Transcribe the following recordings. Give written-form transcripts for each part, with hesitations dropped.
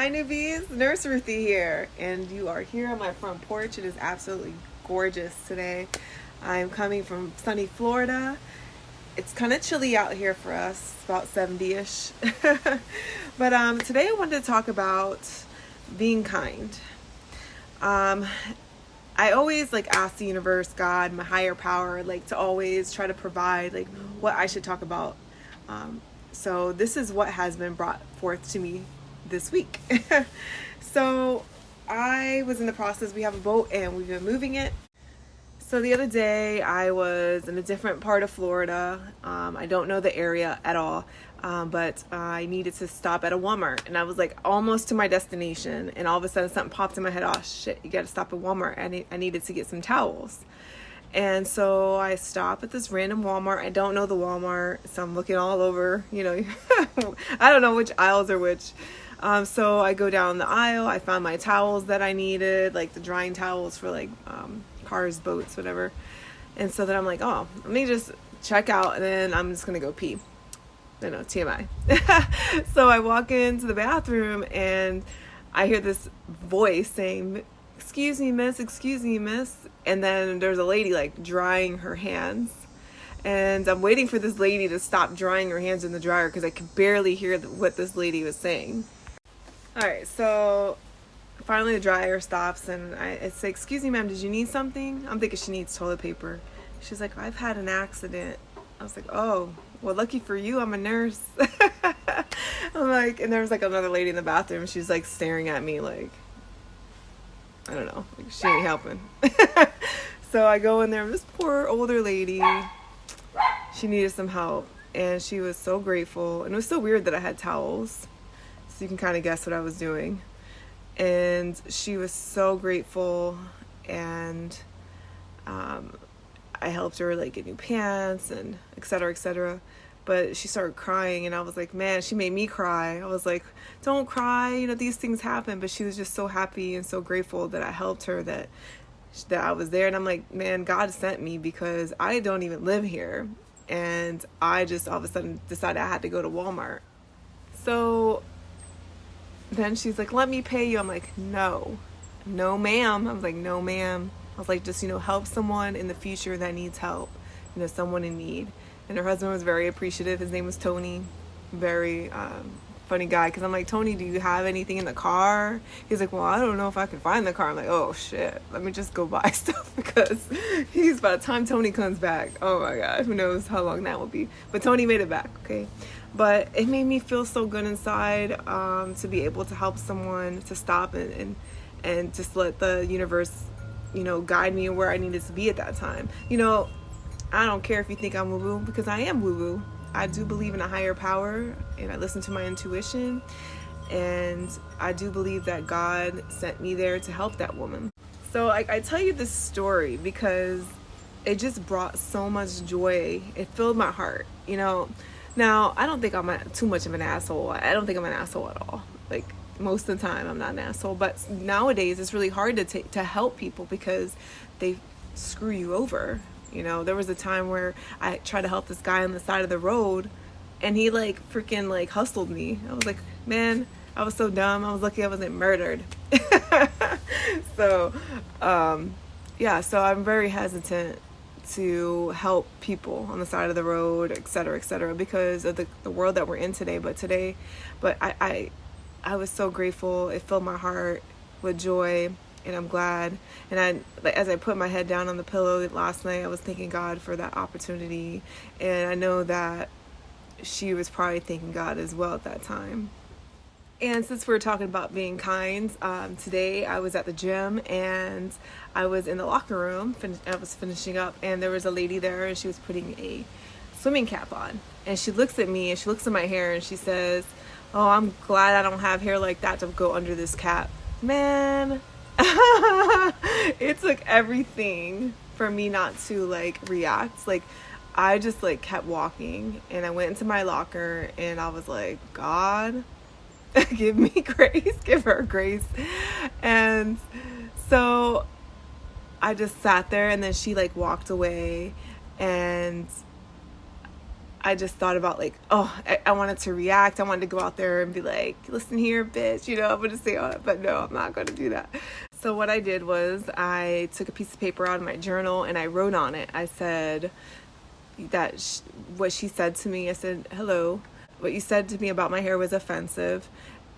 Hi newbies, Nurse Ruthie here, and you are here on my front porch. It is absolutely gorgeous today. I'm coming from sunny Florida. It's kind of chilly out here for us, about 70-ish. But today I wanted to talk about being kind. I always ask the universe, God, my higher power, to always try to provide what I should talk about. So this is what has been brought forth to me this week. So I was in the process. We have a boat and we've been moving it. So the other day I was in a different part of Florida. I don't know the area at all, but I needed to stop at a Walmart, and I was almost to my destination, and all of a sudden something popped in my head. Oh shit, you gotta stop at Walmart. I needed to get some towels. And so I stop at this random Walmart. I don't know the Walmart, so I'm looking all over, I don't know which aisles are which. So I go down the aisle. I found my towels that I needed, the drying towels for cars, boats, whatever. And so then I'm oh, let me just check out, and then I'm just going to go pee. I know, TMI. So I walk into the bathroom, and I hear this voice saying, excuse me, miss. And then there's a lady drying her hands. And I'm waiting for this lady to stop drying her hands in the dryer because I could barely hear what this lady was saying. All right, so finally the dryer stops, and I say, excuse me, ma'am, did you need something? I'm thinking she needs toilet paper. She's like, I've had an accident. I was like, oh, well, lucky for you, I'm a nurse. And there was another lady in the bathroom. She's staring at me I don't know, she ain't helping. So I go in there, this poor older lady, she needed some help, and she was so grateful. And it was so weird that I had towels, so you can kind of guess what I was doing. And she was so grateful, and I helped her get new pants and et cetera, but she started crying, and I was man, she made me cry. I was don't cry, these things happen. But she was just so happy and so grateful that I helped her, that I was there. And I'm man, God sent me, because I don't even live here, and I just all of a sudden decided I had to go to Walmart. So then she's let me pay you. I'm no ma'am. I was no ma'am. I was just help someone in the future that needs help, someone in need. And her husband was very appreciative. His name was Tony. Very funny guy, because I'm Tony, do you have anything in the car? He's well, I don't know if I can find the car. I'm oh shit, let me just go buy stuff, because by the time Tony comes back, oh my god, who knows how long that will be. But Tony made it back, okay? But it made me feel so good inside, to be able to help someone, to stop and just let the universe guide me where I needed to be at that time. I don't care if you think I'm woo-woo, because I am woo-woo. I do believe in a higher power, and I listen to my intuition, and I do believe that God sent me there to help that woman. So I tell you this story because it just brought so much joy. It filled my heart, Now, I don't think I'm too much of an asshole. I don't think I'm an asshole at all. Most of the time, I'm not an asshole. But nowadays, it's really hard to help people, because they screw you over. There was a time where I tried to help this guy on the side of the road, and he freaking hustled me. I was man, I was so dumb. I was lucky I wasn't murdered. So, so I'm very hesitant to help people on the side of the road, et cetera, because of the world that we're in today. But I was so grateful. It filled my heart with joy, and I'm glad. And as I put my head down on the pillow last night, I was thanking God for that opportunity. And I know that she was probably thanking God as well at that time. And since we're talking about being kind, today I was at the gym, and I was in the locker room. I was finishing up, and there was a lady there, and she was putting a swimming cap on. And she looks at me, and she looks at my hair, and she says, oh, I'm glad I don't have hair like that to go under this cap. Man, it took everything for me not to react. I just kept walking, and I went into my locker, and I was God, give me grace, give her grace. And so I just sat there, and then she walked away, and I just thought about like, oh, I wanted to react. I wanted to go out there and be like, listen here, bitch, you know, I'm going to say, oh, but no, I'm not going to do that. So what I did was I took a piece of paper out of my journal and I wrote on it. I said that what she said to me, I said, hello, what you said to me about my hair was offensive,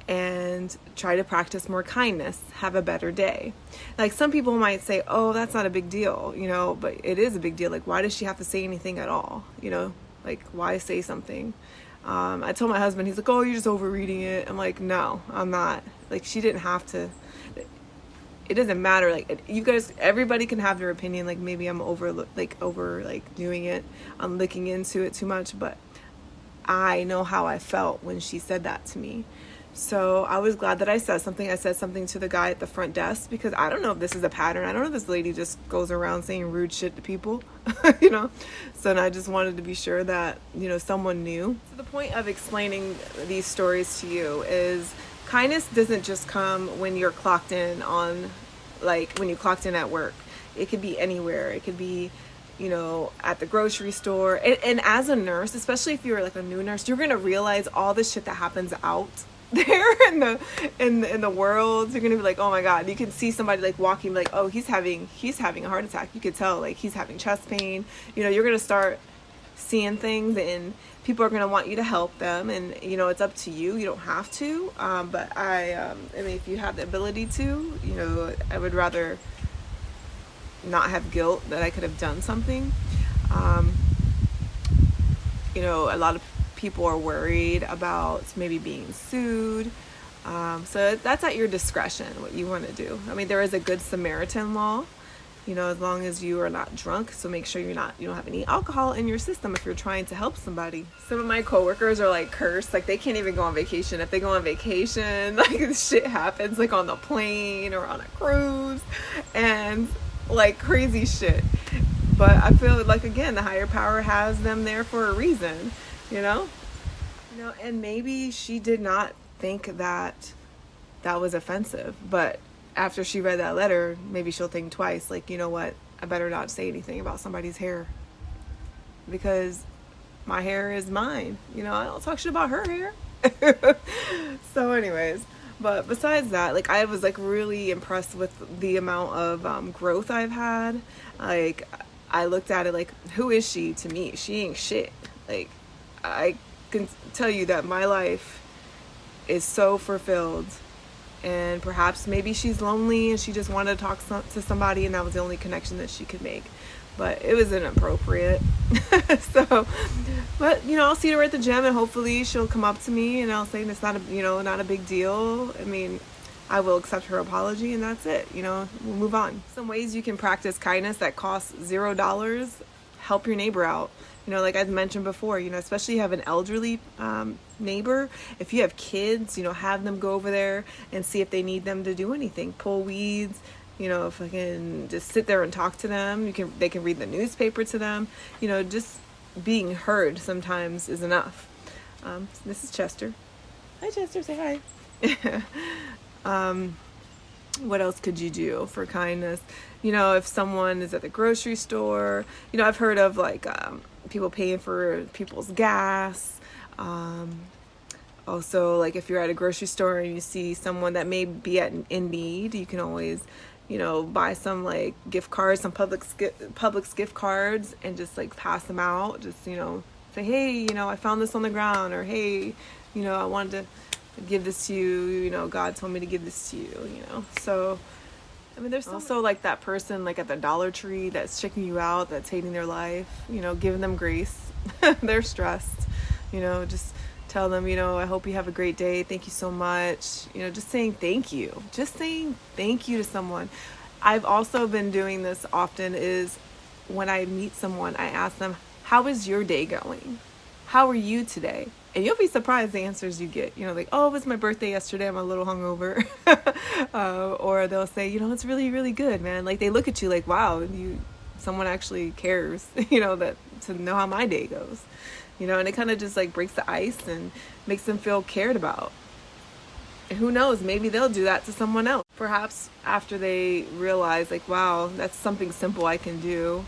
and try to practice more kindness. Have a better day. Like some people might say, oh, that's not a big deal, you know, but it is a big deal. Like, why does she have to say anything at all? You know, like, why say something? I told my husband, he's like, oh, you're just overreading it. I'm like, no, I'm not. Like, she didn't have to. It doesn't matter. Like, you guys, everybody can have their opinion. Like, maybe I'm over doing it. I'm looking into it too much, but I know how I felt when she said that to me. So I was glad that I said something. I said something to the guy at the front desk, because I don't know if this is a pattern. I don't know if this lady just goes around saying rude shit to people, you know? So I just wanted to be sure that, you know, someone knew. So the point of explaining these stories to you is kindness doesn't just come when you're clocked in on, like when you clocked in at work. It could be anywhere. It could be, you know, at the grocery store. And as a nurse, especially if you're like a new nurse, you're going to realize all the shit that happens out there in the world. You're gonna be like, oh my god. You can see somebody like walking, like, oh, he's having a heart attack. You could tell, like, he's having chest pain. You know, you're gonna start seeing things, and people are gonna want you to help them, and you know, it's up to you. You don't have to, but I mean, if you have the ability to, you know, I would rather not have guilt that I could have done something. You know, a lot of people are worried about maybe being sued. So that's at your discretion, what you want to do. I mean, there is a Good Samaritan law, you know, as long as you are not drunk. So make sure you don't have any alcohol in your system if you're trying to help somebody. Some of my coworkers are like cursed, like they can't even go on vacation. If they go on vacation, like shit happens, like on the plane or on a cruise, and like crazy shit. But I feel like, again, the higher power has them there for a reason. You know, and maybe she did not think that was offensive, but after she read that letter, maybe she'll think twice, like, you know what, I better not say anything about somebody's hair, because my hair is mine. You know, I don't talk shit about her hair. So anyways, but besides that, like, I was like really impressed with the amount of growth I've had. Like, I looked at it like, who is she to me? She ain't shit. Like, I can tell you that my life is so fulfilled, and perhaps maybe she's lonely and she just wanted to talk to somebody, and that was the only connection that she could make, but it was inappropriate. So, but you know, I'll see her at the gym, and hopefully she'll come up to me and I'll say it's not a big deal. I mean, I will accept her apology, and that's it. You know, we'll move on. Some ways you can practice kindness that costs $0. Help your neighbor out. You know, like I've mentioned before, you know, especially if you have an elderly neighbor. If you have kids, you know, have them go over there and see if they need them to do anything. Pull weeds, you know, if I can just sit there and talk to them. They can read the newspaper to them. You know, just being heard sometimes is enough. This is Chester. Hi, Chester. Say hi. What else could you do for kindness? You know, if someone is at the grocery store, you know, I've heard of like people paying for people's gas. Also, like if you're at a grocery store and you see someone that may be in need, you can always, you know, buy some like gift cards, some Publix gift cards, and just like pass them out. Just, you know, say, hey, you know, I found this on the ground, or hey, you know, I wanted to give this to you, you know, God told me to give this to you, you know. So I mean, there's also like that person like at the Dollar Tree that's checking you out, that's hating their life, you know, giving them grace. They're stressed, you know, just tell them, you know, I hope you have a great day, thank you so much, you know, just saying thank you to someone. I've also been doing this often, is when I meet someone, I ask them, how is your day going? How are you today? And you'll be surprised the answers you get. You know, like, oh, it was my birthday yesterday, I'm a little hungover. Or they'll say, you know, it's really, really good, man. Like, they look at you like, wow, someone actually cares, you know, that to know how my day goes. You know, and it kind of just like breaks the ice and makes them feel cared about. And who knows, maybe they'll do that to someone else. Perhaps after they realize like, wow, that's something simple I can do.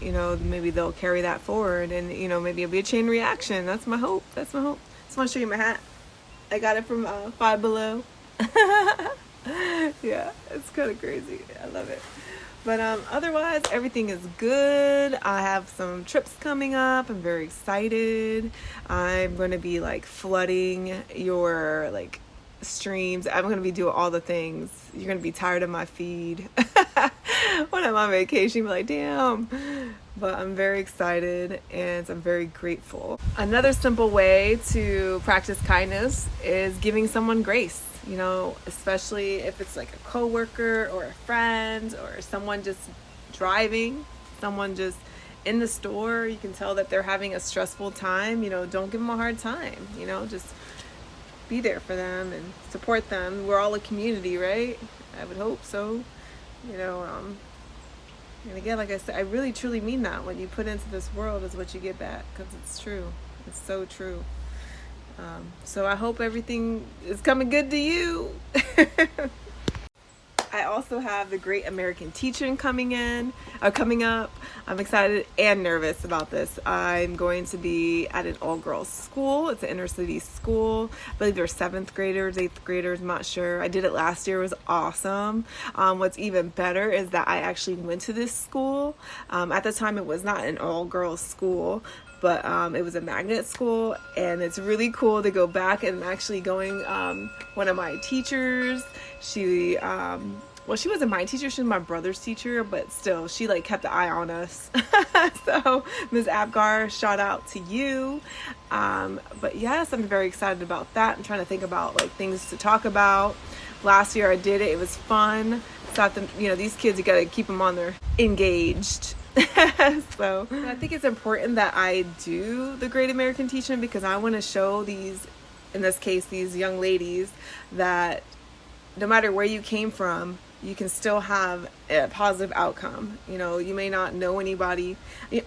you know, maybe they'll carry that forward, and you know, maybe it'll be a chain reaction. That's my hope. That's my hope. Just want to show you my hat. I got it from Five Below. Yeah, it's kind of crazy. I love it. But otherwise, everything is good. I have some trips coming up. I'm very excited. I'm going to be like flooding your like streams. I'm going to be doing all the things. You're going to be tired of my feed. When I'm on vacation, you're like, damn. But I'm very excited and I'm very grateful. Another simple way to practice kindness is giving someone grace. You know, especially if it's like a coworker or a friend or someone just driving, someone just in the store, you can tell that they're having a stressful time. You know, don't give them a hard time. You know, just be there for them and support them. We're all a community, right? I would hope so. You know, and again, like I said, I really truly mean that. What you put into this world is what you get back, because it's true. It's so true. So I hope everything is coming good to you. I also have the Great American Teach-In coming up. I'm excited and nervous about this. I'm going to be at an all-girls school. It's an inner city school. I believe they're 7th graders, 8th graders, I'm not sure. I did it last year. It was awesome. What's even better is that I actually went to this school. At the time, it was not an all-girls school, but it was a magnet school, and it's really cool to go back and actually going. One of my teachers, she wasn't my teacher, she was my brother's teacher, but still, she like kept an eye on us. So Ms. Abgar, shout out to you. But yes, I'm very excited about that. I'm trying to think about like things to talk about. Last year I did it. It was fun. Thought that, you know, these kids, you gotta keep them on their engaged. So I think it's important that I do the Great American Teach-In, because I want to show these, in this case, these young ladies, that no matter where you came from, you can still have a positive outcome. You know, you may not know anybody.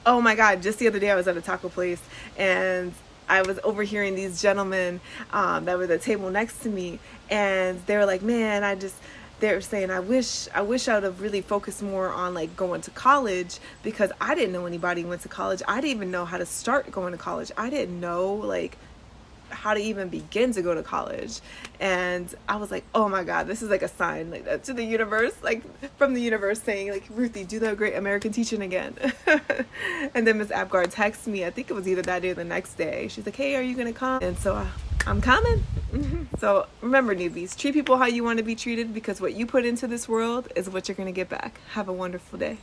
Oh my God, just the other day I was at a taco place and I was overhearing these gentlemen that were at the table next to me, and they were like, man, they were saying, I wish I would have really focused more on like going to college, because I didn't know anybody who went to college. I didn't even know how to start going to college. I didn't know like how to even begin to go to college. And I was like, oh my God, this is like a sign like to the universe, like from the universe saying like, Ruthie, do the Great American Teach-In again. And then Miss Abgar texted me, I think it was either that day or the next day. She's like, hey, are you gonna come? And so I'm coming. So remember, newbies, treat people how you want to be treated, because what you put into this world is what you're going to get back. Have a wonderful day.